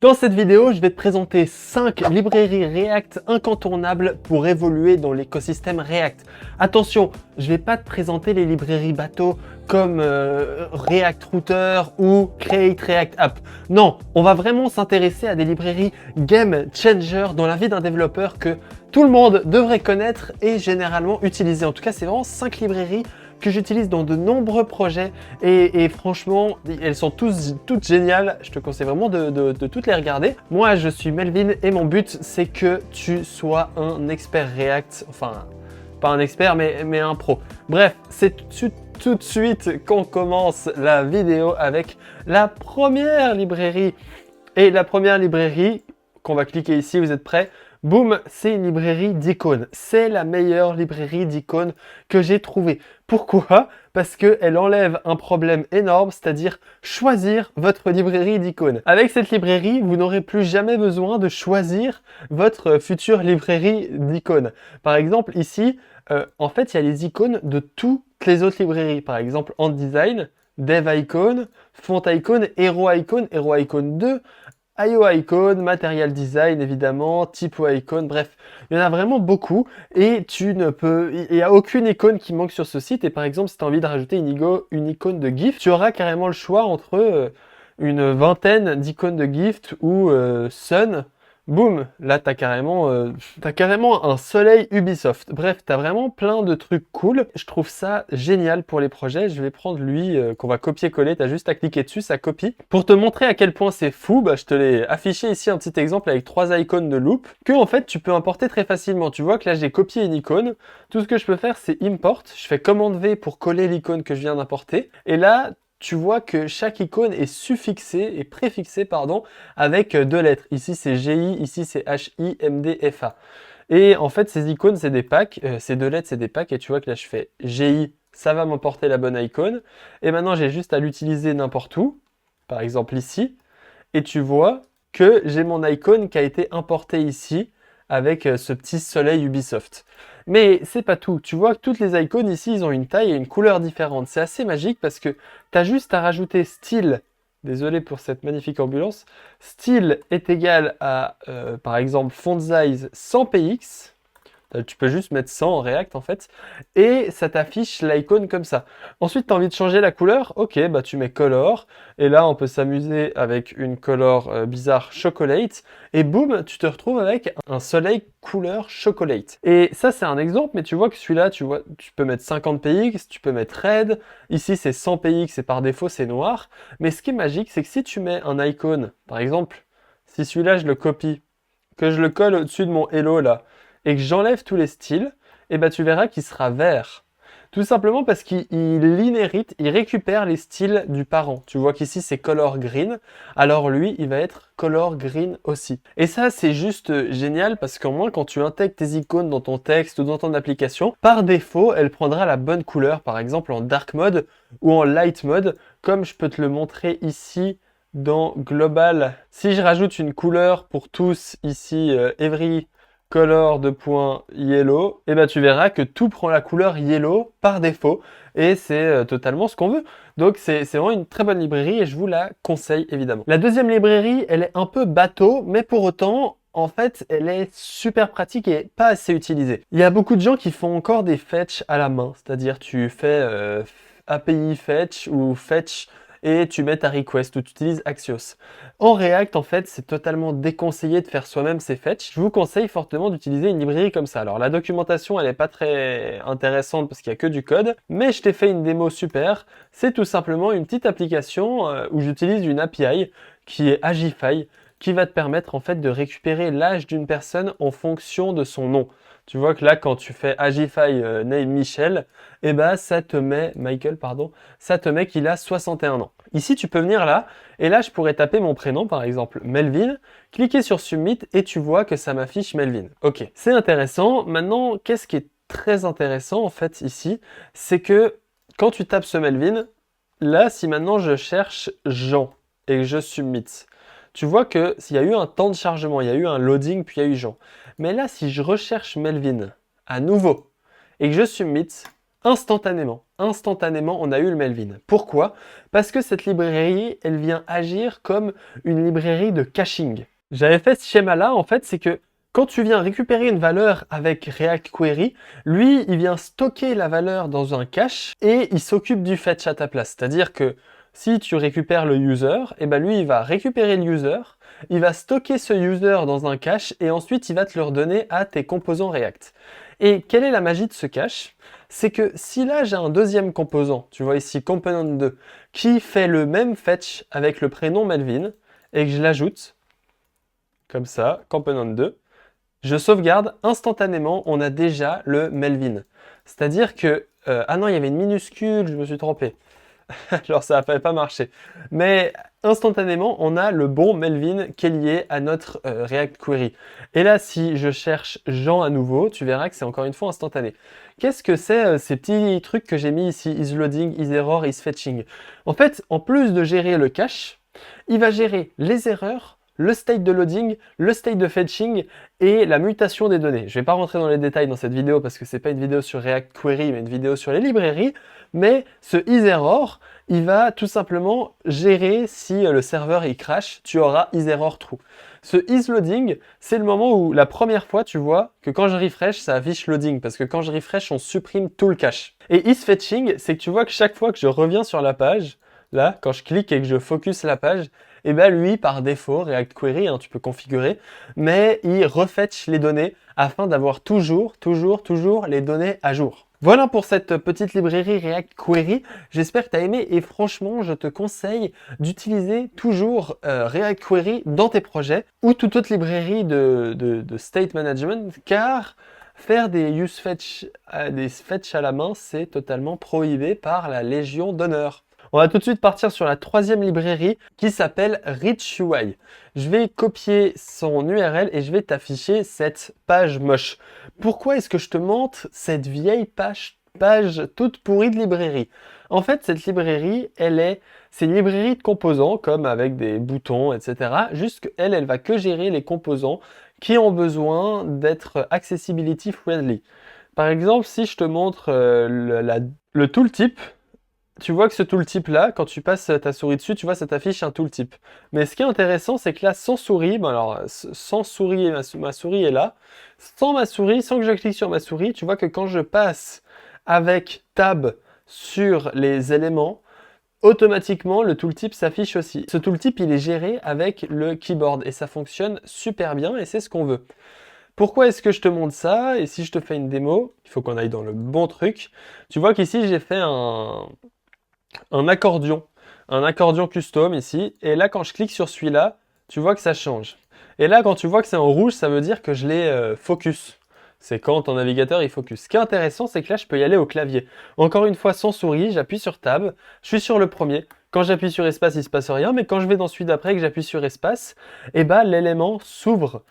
Dans cette vidéo, je vais te présenter 5 librairies React incontournables pour évoluer dans l'écosystème React. Attention, je ne vais pas te présenter les librairies bateau comme React Router ou Create React App. Non, on va vraiment s'intéresser à des librairies game changer dans la vie d'un développeur que tout le monde devrait connaître et généralement utiliser. En tout cas, c'est vraiment 5 librairies que j'utilise dans de nombreux projets et franchement, elles sont toutes géniales. Je te conseille vraiment de toutes les regarder. Moi, je suis Melvin et mon but, c'est que tu sois un expert React. Enfin, pas un expert, mais un pro. Bref, c'est tout de suite qu'on commence la vidéo avec la première librairie. Et la première librairie qu'on va cliquer ici, vous êtes prêts? Boum, c'est une librairie d'icônes. C'est la meilleure librairie d'icônes que j'ai trouvée. Pourquoi? Parce qu'elle enlève un problème énorme, c'est-à-dire choisir votre librairie d'icônes. Avec cette librairie, vous n'aurez plus jamais besoin de choisir votre future librairie d'icônes. Par exemple, ici, en fait, il y a les icônes de toutes les autres librairies. Par exemple, en design, Dev Icon, Font Icon, Hero Icon, Hero Icon 2, IO Icon, Material Design évidemment, Typo Icon, bref, il y en a vraiment beaucoup et il n'y a aucune icône qui manque sur ce site. Et par exemple, si tu as envie de rajouter une icône de GIF, tu auras carrément le choix entre une vingtaine d'icônes de GIF ou Sun. Boum, là t'as carrément un soleil Ubisoft. Bref, t'as vraiment plein de trucs cool. Je trouve ça génial pour les projets. Je vais prendre lui qu'on va copier-coller. T'as juste à cliquer dessus, ça copie. Pour te montrer à quel point c'est fou, je te l'ai affiché ici un petit exemple avec 3 icônes de loop que en fait tu peux importer très facilement. Tu vois que là j'ai copié une icône. Tout ce que je peux faire c'est import. Je fais commande V pour coller l'icône que je viens d'importer. Et là, tu vois que chaque icône est suffixée et préfixée avec 2 lettres. Ici c'est GI, ici c'est HI, MD, FA. Et en fait ces icônes c'est des packs, ces 2 lettres c'est des packs et tu vois que là je fais GI, ça va m'emporter la bonne icône. Et maintenant j'ai juste à l'utiliser n'importe où, par exemple ici. Et tu vois que j'ai mon icône qui a été importé ici avec ce petit soleil Ubisoft. Mais c'est pas tout. Tu vois que toutes les icônes ici, ils ont une taille et une couleur différente. C'est assez magique parce que tu as juste à rajouter style. Désolé pour cette magnifique ambulance. Style est égal à, par exemple, font size 100 px. Tu peux juste mettre 100 en React en fait. Et ça t'affiche l'icône comme ça. Ensuite, tu as envie de changer la couleur. Ok, tu mets color. Et là, on peut s'amuser avec une color bizarre chocolate. Et boum, tu te retrouves avec un soleil couleur chocolate. Et ça, c'est un exemple. Mais tu vois que celui-là, tu peux mettre 50 px, tu peux mettre red. Ici, c'est 100 px et par défaut, c'est noir. Mais ce qui est magique, c'est que si tu mets un icône, par exemple, si celui-là, je le copie, que je le colle au-dessus de mon hello là, et que j'enlève tous les styles, et tu verras qu'il sera vert. Tout simplement parce qu'il inhérite, il récupère les styles du parent. Tu vois qu'ici c'est color green, alors lui il va être color green aussi. Et ça c'est juste génial parce qu'au moins quand tu intègres tes icônes dans ton texte ou dans ton application, par défaut elle prendra la bonne couleur, par exemple en dark mode ou en light mode, comme je peux te le montrer ici dans global. Si je rajoute une couleur pour tous ici, every color de point yellow, et tu verras que tout prend la couleur yellow par défaut et c'est totalement ce qu'on veut. Donc c'est vraiment une très bonne librairie et je vous la conseille évidemment. La deuxième librairie, elle est un peu bateau, mais pour autant, en fait, elle est super pratique et pas assez utilisée. Il y a beaucoup de gens qui font encore des fetch à la main, c'est-à-dire tu fais API fetch ou fetch et tu mets ta request ou tu utilises Axios. En React, en fait, c'est totalement déconseillé de faire soi-même ces fetch. Je vous conseille fortement d'utiliser une librairie comme ça. Alors, la documentation, elle n'est pas très intéressante parce qu'il n'y a que du code, mais je t'ai fait une démo super. C'est tout simplement une petite application où j'utilise une API qui est Agify, qui va te permettre en fait de récupérer l'âge d'une personne en fonction de son nom. Tu vois que là, quand tu fais Agify name Michel, ça te met, Michael, pardon, ça te met qu'il a 61 ans. Ici, tu peux venir là, et là, je pourrais taper mon prénom, par exemple Melvin, cliquer sur Submit, et tu vois que ça m'affiche Melvin. Ok, c'est intéressant. Maintenant, qu'est-ce qui est très intéressant, en fait, ici, c'est que quand tu tapes ce Melvin, là, si maintenant je cherche Jean, et que je Submit, tu vois qu'il y a eu un temps de chargement, il y a eu un loading, puis il y a eu Jean. Mais là, si je recherche Melvin à nouveau et que je submit, instantanément, instantanément, on a eu le Melvin. Pourquoi? Parce que cette librairie, elle vient agir comme une librairie de caching. J'avais fait ce schéma-là, en fait, c'est que quand tu viens récupérer une valeur avec React Query, lui, il vient stocker la valeur dans un cache et il s'occupe du fetch à ta place. C'est-à-dire que si tu récupères le user, et ben lui, il va récupérer le user, il va stocker ce user dans un cache et ensuite, il va te le redonner à tes composants React. Et quelle est la magie de ce cache? C'est que si là, j'ai un deuxième composant, tu vois ici, component 2, qui fait le même fetch avec le prénom Melvin, et que je l'ajoute, comme ça, component 2, je sauvegarde, instantanément, on a déjà le Melvin. C'est-à-dire que... ah non, il y avait une minuscule, je me suis trompé. Alors ça n'a pas marché. Mais instantanément, on a le bon Melvin qui est lié à notre React Query. Et là, si je cherche Jean à nouveau, tu verras que c'est encore une fois instantané. Qu'est-ce que c'est ces petits trucs que j'ai mis ici, isLoading, isError, isFetching? En fait, en plus de gérer le cache, il va gérer les erreurs, le state de loading, le state de fetching et la mutation des données. Je ne vais pas rentrer dans les détails dans cette vidéo parce que c'est pas une vidéo sur React Query mais une vidéo sur les librairies. Mais ce isError, il va tout simplement gérer si le serveur il crash, tu auras isError true. Ce isLoading, c'est le moment où la première fois tu vois que quand je refresh, ça affiche loading parce que quand je refresh, on supprime tout le cache. Et isFetching, c'est que tu vois que chaque fois que je reviens sur la page, là, quand je clique et que je focus la page, et bien lui, par défaut, React Query, tu peux configurer, mais il refetch les données afin d'avoir toujours les données à jour. Voilà pour cette petite librairie React Query. J'espère que tu as aimé et franchement, je te conseille d'utiliser toujours React Query dans tes projets ou toute autre librairie de state management car faire des fetch à la main, c'est totalement prohibé par la Légion d'honneur. On va tout de suite partir sur la troisième librairie qui s'appelle RichUI. Je vais copier son URL et je vais t'afficher cette page moche. Pourquoi est-ce que je te montre cette vieille page toute pourrie de librairie? En fait, cette librairie, c'est une librairie de composants comme avec des boutons, etc. Juste qu'elle, elle va que gérer les composants qui ont besoin d'être accessibility friendly. Par exemple, si je te montre le tooltip, tu vois que ce tooltip-là, quand tu passes ta souris dessus, tu vois, ça t'affiche un tooltip. Mais ce qui est intéressant, c'est que là, sans souris, sans souris, ma souris est là. Sans ma souris, sans que je clique sur ma souris, tu vois que quand je passe avec Tab sur les éléments, automatiquement, le tooltip s'affiche aussi. Ce tooltip, il est géré avec le keyboard et ça fonctionne super bien et c'est ce qu'on veut. Pourquoi est-ce que je te montre ça? Et si je te fais une démo, il faut qu'on aille dans le bon truc. Tu vois qu'ici, j'ai fait un accordion custom ici, et là quand je clique sur celui-là, tu vois que ça change. Et là quand tu vois que c'est en rouge, ça veut dire que je l'ai focus. C'est quand ton navigateur il focus. Ce qui est intéressant, c'est que là je peux y aller au clavier. Encore une fois sans souris, j'appuie sur Tab, je suis sur le premier. Quand j'appuie sur espace, il se passe rien, mais quand je vais dans celui d'après que j'appuie sur espace, et bah l'élément s'ouvre.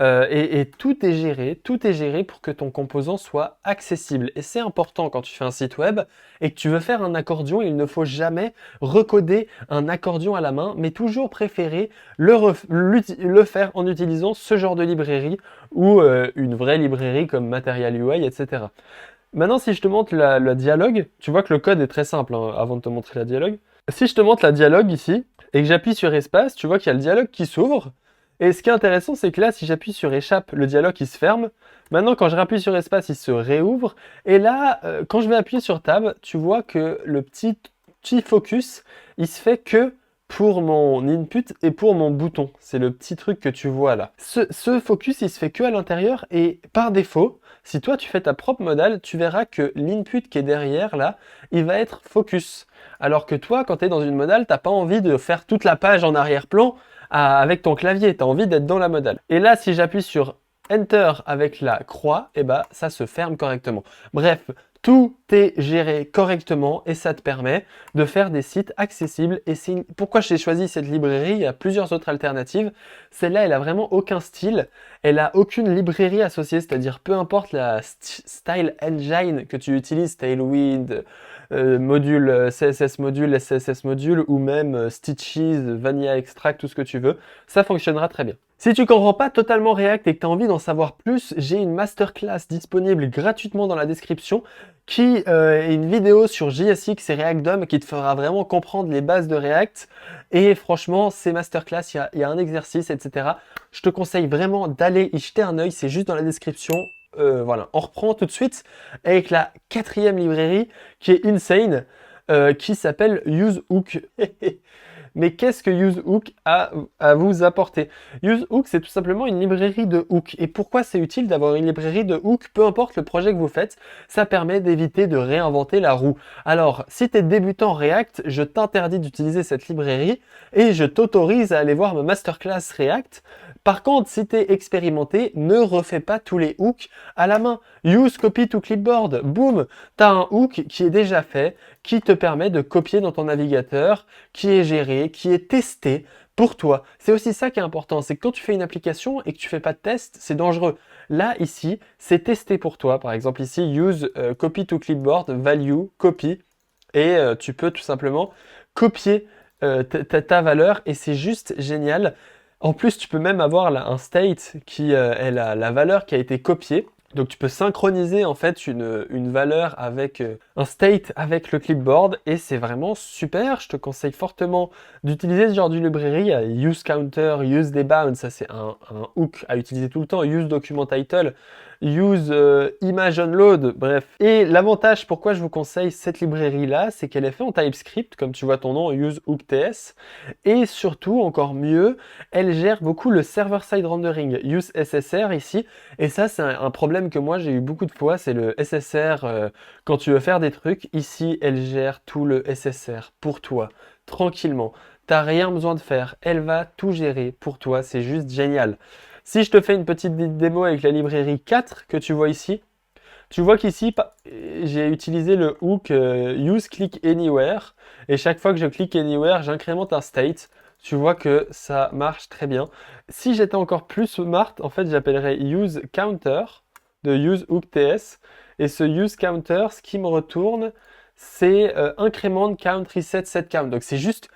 Et tout est géré pour que ton composant soit accessible. Et c'est important quand tu fais un site web et que tu veux faire un accordion, il ne faut jamais recoder un accordion à la main, mais toujours préférer le faire en utilisant ce genre de librairie ou une vraie librairie comme Material UI, etc. Maintenant, si je te montre la dialogue, tu vois que le code est très simple avant de te montrer la dialogue. Si je te montre la dialogue ici et que j'appuie sur espace, tu vois qu'il y a le dialogue qui s'ouvre. Et ce qui est intéressant, c'est que là, si j'appuie sur échappe, le dialogue il se ferme. Maintenant, quand je rappuie sur espace, il se réouvre. Et là, quand je vais appuyer sur tab, tu vois que le petit focus, il se fait que pour mon input et pour mon bouton. C'est le petit truc que tu vois là. Ce focus, il se fait que à l'intérieur et par défaut, si toi tu fais ta propre modale, tu verras que l'input qui est derrière là, il va être focus. Alors que toi, quand tu es dans une modale, t'as pas envie de faire toute la page en arrière-plan avec ton clavier, tu as envie d'être dans la modale. Et là, si j'appuie sur Enter avec la croix, et bah ça se ferme correctement. Bref, tout est géré correctement et ça te permet de faire des sites accessibles. Et pourquoi j'ai choisi cette librairie? Il y a plusieurs autres alternatives. Celle-là, elle a vraiment aucun style. Elle a aucune librairie associée, c'est-à-dire peu importe la style engine que tu utilises, Tailwind, module CSS module, SCSS module ou même Stitches, Vanilla Extract, tout ce que tu veux. Ça fonctionnera très bien. Si tu comprends pas totalement React et que tu as envie d'en savoir plus, j'ai une masterclass disponible gratuitement dans la description qui est une vidéo sur JSX et React DOM qui te fera vraiment comprendre les bases de React. Et franchement, ces masterclass, il y a un exercice, etc. Je te conseille vraiment d'aller y jeter un œil, c'est juste dans la description. Voilà, on reprend tout de suite avec la 4e librairie qui est insane, qui s'appelle UseHook. Mais qu'est-ce que UseHook a à vous apporter? UseHook, c'est tout simplement une librairie de hook. Et pourquoi c'est utile d'avoir une librairie de hook? Peu importe le projet que vous faites, ça permet d'éviter de réinventer la roue. Alors, si tu es débutant React, je t'interdis d'utiliser cette librairie et je t'autorise à aller voir ma masterclass React. Par contre, si tu es expérimenté, ne refais pas tous les hooks à la main. Use copy to clipboard. Boum, tu as un hook qui est déjà fait, qui te permet de copier dans ton navigateur, qui est géré, qui est testé pour toi. C'est aussi ça qui est important, c'est que quand tu fais une application et que tu fais pas de test, c'est dangereux. Là, ici, c'est testé pour toi. Par exemple, ici, use copy to clipboard, value, copy, et tu peux tout simplement copier ta valeur et c'est juste génial. En plus, tu peux même avoir là, un state qui est la valeur qui a été copiée. Donc tu peux synchroniser en fait une valeur avec un state avec le clipboard et c'est vraiment super. Je te conseille fortement d'utiliser ce genre de librairie. Il y a use counter, use debound, ça c'est un hook à utiliser tout le temps. Use document title, use image onload, bref. Et l'avantage pourquoi je vous conseille cette librairie là, c'est qu'elle est faite en TypeScript, comme tu vois ton nom, use hook TS. Et surtout, encore mieux, elle gère beaucoup le server-side rendering, use SSR ici. Et ça, c'est un problème que moi j'ai eu beaucoup de fois, c'est le SSR quand tu veux faire des trucs. Ici, elle gère tout le SSR pour toi, tranquillement. T'as rien besoin de faire, elle va tout gérer pour toi, c'est juste génial. Si je te fais une petite démo avec la librairie 4 que tu vois ici, tu vois qu'ici, j'ai utilisé le hook use click anywhere et chaque fois que je clique anywhere, j'incrémente un state. Tu vois que ça marche très bien. Si j'étais encore plus smart, en fait, j'appellerais use counter de use hook ts et ce use counter, ce qui me retourne, c'est increment count reset set count. Donc c'est juste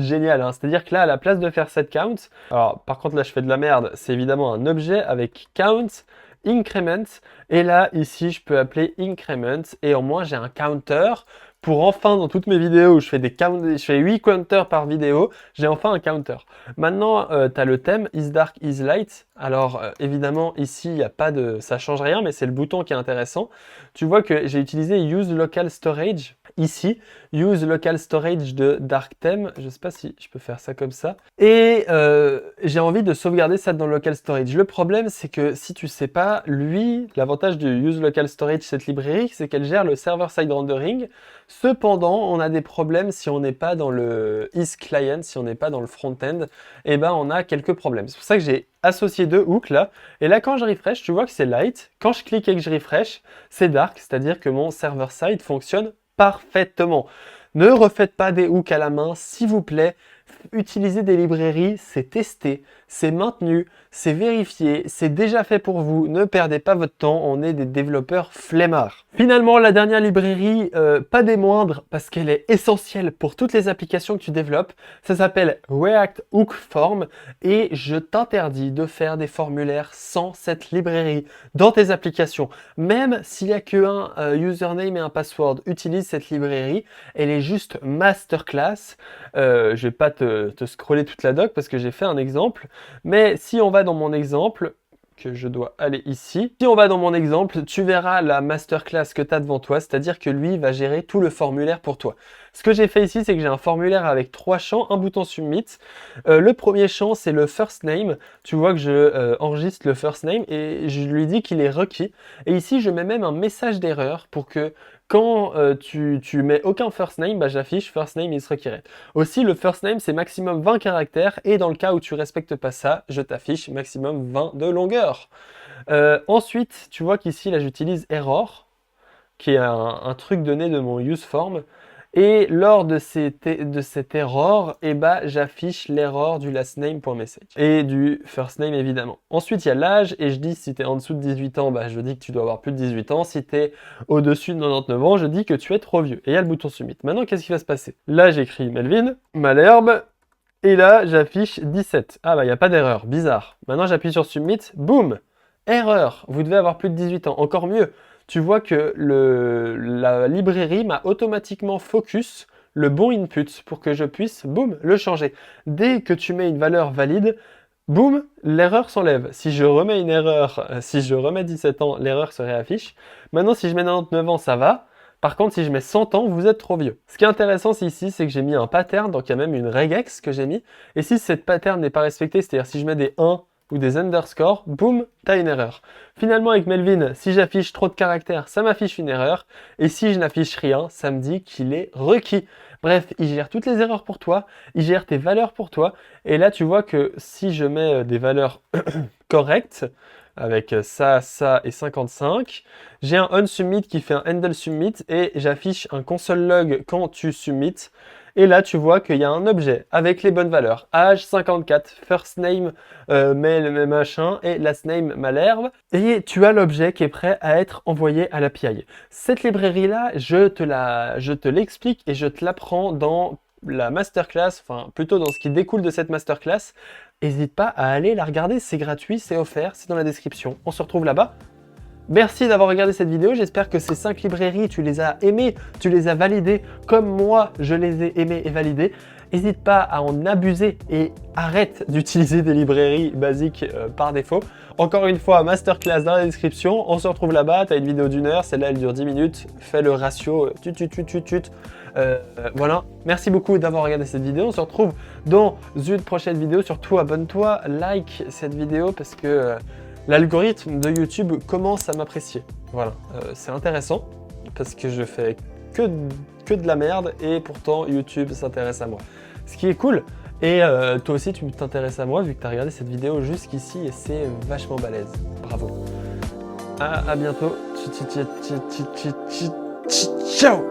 génial, hein. C'est-à-dire que là, à la place de faire set count, alors par contre là je fais de la merde, c'est évidemment un objet avec count, increment, et là ici je peux appeler increment, et au moins j'ai un counter pour enfin dans toutes mes vidéos où je fais je fais 8 counters par vidéo, j'ai enfin un counter. Maintenant tu as le thème is dark is light. Alors évidemment ici il n'y a pas de, ça change rien, mais c'est le bouton qui est intéressant. Tu vois que j'ai utilisé use local storage ici, use local storage de dark theme. Je sais pas si je peux faire ça comme ça. Et j'ai envie de sauvegarder ça dans le local storage. Le problème c'est que si tu sais pas, lui, l'avantage du use local storage, cette librairie, c'est qu'elle gère le server-side rendering. Cependant, on a des problèmes si on n'est pas dans le isClient, si on n'est pas dans le front-end, et ben on a quelques problèmes. C'est pour ça que j'ai associé deux hooks là. Et là, quand je refresh, tu vois que c'est light. Quand je clique et que je refresh, c'est dark, c'est-à-dire que mon server-side fonctionne parfaitement. Ne refaites pas des hooks à la main, s'il vous plaît. Utilisez des librairies, c'est testé, c'est maintenu, c'est vérifié, c'est déjà fait pour vous. Ne perdez pas votre temps, on est des développeurs flemmards. Finalement, la dernière librairie, pas des moindres, parce qu'elle est essentielle pour toutes les applications que tu développes, ça s'appelle React Hook Form et je t'interdis de faire des formulaires sans cette librairie dans tes applications. Même s'il n'y a qu'un username et un password, utilise cette librairie, elle est juste masterclass. Je vais pas te scroller toute la doc parce que j'ai fait un exemple, mais si on va dans mon exemple, que je dois aller ici. Si on va dans mon exemple, tu verras la masterclass que tu as devant toi, c'est-à-dire que lui va gérer tout le formulaire pour toi. Ce que j'ai fait ici, c'est que j'ai un formulaire avec 3 champs, un bouton submit. Le premier champ, c'est le first name. Tu vois que je enregistre le first name et je lui dis qu'il est requis. Et ici, je mets même un message d'erreur pour que quand tu mets aucun first name, bah, j'affiche first name is required. Aussi, le first name, c'est maximum 20 caractères et dans le cas où tu respectes pas ça, je t'affiche maximum 20 de longueur. Ensuite, tu vois qu'ici, là, j'utilise error, qui est un truc donné de mon useForm. Et lors de cette erreur, eh ben, j'affiche l'erreur du last name.message et du first name évidemment. Ensuite, il y a l'âge et je dis si tu es en dessous de 18 ans, bah, je dis que tu dois avoir plus de 18 ans. Si tu es au-dessus de 99 ans, je dis que tu es trop vieux. Et il y a le bouton submit. Maintenant, qu'est-ce qui va se passer? Là, j'écris Melvin, Malherbe, et là, j'affiche 17. Ah bah, il n'y a pas d'erreur, bizarre. Maintenant, j'appuie sur submit, boum, erreur, vous devez avoir plus de 18 ans. Encore mieux, tu vois que la librairie m'a automatiquement focus le bon input pour que je puisse, boum, le changer. Dès que tu mets une valeur valide, boum, l'erreur s'enlève. Si je remets une erreur, si je remets 17 ans, l'erreur se réaffiche. Maintenant, si je mets 99 ans, ça va. Par contre, si je mets 100 ans, vous êtes trop vieux. Ce qui est intéressant ici, c'est que j'ai mis un pattern, donc il y a même une regex que j'ai mis. Et si cette pattern n'est pas respectée, c'est-à-dire si je mets des 1 ou des underscores, boum, t'as une erreur. Finalement, avec Melvin, si j'affiche trop de caractères, ça m'affiche une erreur. Et si je n'affiche rien, ça me dit qu'il est requis. Bref, il gère toutes les erreurs pour toi, il gère tes valeurs pour toi. Et là, tu vois que si je mets des valeurs correctes, avec ça et 55. J'ai un onSubmit qui fait un handle submit et j'affiche un console log quand tu submit. Et là, tu vois qu'il y a un objet avec les bonnes valeurs. Âge 54, first name mail machin et last name Malherbe. Et tu as l'objet qui est prêt à être envoyé à l'API. Cette librairie-là, je te l'explique et je te l'apprends dans la masterclass, enfin plutôt dans ce qui découle de cette masterclass. N'hésite pas à aller la regarder, c'est gratuit, c'est offert, c'est dans la description. On se retrouve là-bas. Merci d'avoir regardé cette vidéo, j'espère que ces 5 librairies, tu les as aimées, tu les as validées, comme moi, je les ai aimées et validées. N'hésite pas à en abuser et arrête d'utiliser des librairies basiques par défaut. Encore une fois, masterclass dans la description, on se retrouve là-bas, tu as une vidéo d'1 heure, celle-là elle dure 10 minutes, fais le ratio, voilà, merci beaucoup d'avoir regardé cette vidéo, on se retrouve dans une prochaine vidéo, surtout abonne-toi, like cette vidéo parce que l'algorithme de YouTube commence à m'apprécier. Voilà, c'est intéressant parce que je fais que de la merde et pourtant YouTube s'intéresse à moi. Ce qui est cool. Et toi aussi tu t'intéresses à moi vu que tu as regardé cette vidéo jusqu'ici et c'est vachement balèze. Bravo. À bientôt. Ciao.